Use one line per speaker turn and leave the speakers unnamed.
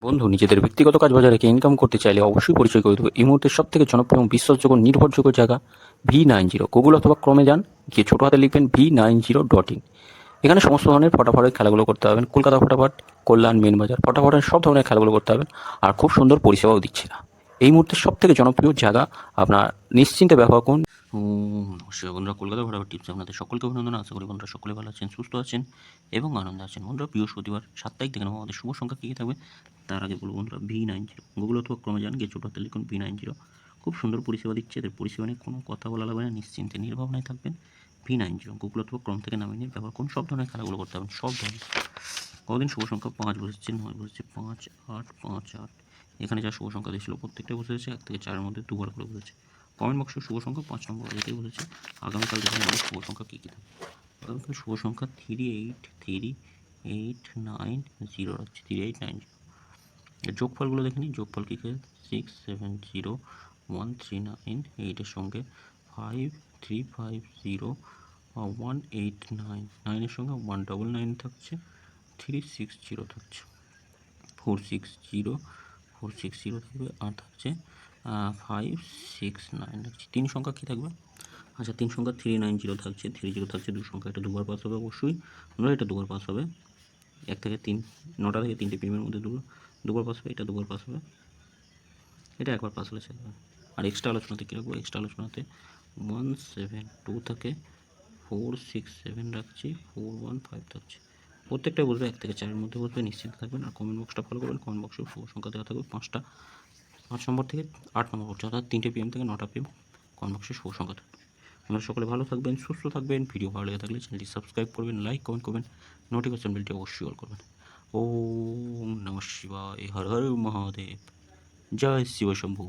বন্ধু, নিজেদের ব্যক্তিগত কাজ বজায় রেখে ইনকাম করতে চাইলে অবশ্যই পরিচয় করে দেবো এই মুহূর্তে সব থেকে জনপ্রিয় এবং বিশ্বাসযোগ্য নির্ভরযোগ্য জায়গা V90। গুগল অথবা ক্রমে যান, গিয়ে ছোটো হাতে লিখবেন V90.in। এখানে সমস্ত ধরনের ফটাফটের খেলাগুলো করতে পারবেন। কলকাতা ফটাফট, কল্যাণ, মেন বাজার ফটাফটের সব ধরনের খেলাগুলো করতে পারবেন। আর খুব সুন্দর পরিষেবাও দিচ্ছে না। এই মুহূর্তে সব থেকে জনপ্রিয় জায়গা, আপনার নিশ্চিন্তে ব্যবহার করুন। নমস্কার বন্ধুরা, কলকাতা ফটাফট টিপসে আপনাদের সকলকে অভিনন্দন। আশা করি বন্ধুরা সকলে ভালো আছেন, সুস্থ আছেন এবং আনন্দে আছেন। বন্ধুরা, বৃহস্পতিবার সাপ্তাহিক দেখে নেবো আমাদের শুভ সংখ্যা কী কী থাকবে। তার আগে বলবো বন্ধুরা, V90 গুগল অথবা ক্রমে যান, গিয়ে ছোটো হাতে লিখুন V90। খুব সুন্দর পরিষেবা দিচ্ছে। এদের পরিষেবা নিয়ে কোনো কথা বলা লাগবে না, নিশ্চিন্তে নির্ভাবনায় থাকবেন। V90 গুগল অথবা ক্রম থেকে নামিয়ে নিয়ে ব্যবহার করুন। সব ধরনের খেলাগুলো করতে পারবেন, সব ধরনের। কদিন শুভ সংখ্যা 5 বসেছে, 9 বসেছে, 5, 8, 5, 8। এখানে যা শুভ সংখ্যা দিয়েছিল প্রত্যেকটা বসেছে 1 থেকে 4-এর মধ্যে দুবার করে বসেছে। কমেন্ট বক্সে শুভ সংখ্যা 5 নম্বর যেটাই বসেছে। আগামীকাল দেখুন আমাদের শুভ সংখ্যা কী কী থাকবে। আগামীকাল শুভ সংখ্যা 383890 রাখছে, 3890। যোগফলগুলো দেখে নিই। যোগফল কী কী? 670139 8-এর সঙ্গে 5350 189, 9-এর সঙ্গে 199 থাকছে, 360 থাকছে, 460 থাকবে, আর থাকছে 569 থাকছে। 3 সংখ্যা কী থাকবে? আচ্ছা, 3 সংখ্যা 390 থাকছে, 30 থাকছে। 2 সংখ্যা এটা দুবার পাস হবে অবশ্যই। আমরা এটা দুবার পাস হবে। 1 থেকে 3, 9টা থেকে 3টে পিএমের মধ্যে দুবার পাস হবে। এটা দুবার পাস হবে, এটা একবার পাস হলে চলবে। আর এক্সট্রা আলোচনাতে কী রাখবো? এক্সট্রা আলোচনাতে 172 থাকে, 467 রাখছি, 415 থাকছে। প্রত্যেকটাই বলবে 1 থেকে 4-এর মধ্যে বলবে, নিশ্চিন্ত থাকবেন। আর কমেন্ট বক্সটা ফলো করবেন। কমেন্ট বক্সে শুভ সংখ্যা দেওয়া থাকবে 5টা, 5 নম্বর থেকে 8 নম্বর পর্যন্ত, অর্থাৎ 3টে পিএম থেকে 9টা পিএম কমেন্ট বক্সে শুভ সংখ্যা থাকবে। আপনারা সকলে ভালো থাকবেন, সুস্থ থাকবেন। ভিডিও ভালো লেগে থাকলে চ্যানেলটি সাবস্ক্রাইব করবেন, লাইক কমেন্ট করবেন, নোটিফিকেশন বেলটি অবশ্যই অল করবেন। ওম নমঃ শিবায়, হর হর মহাদেব, জয় শিব শম্ভু।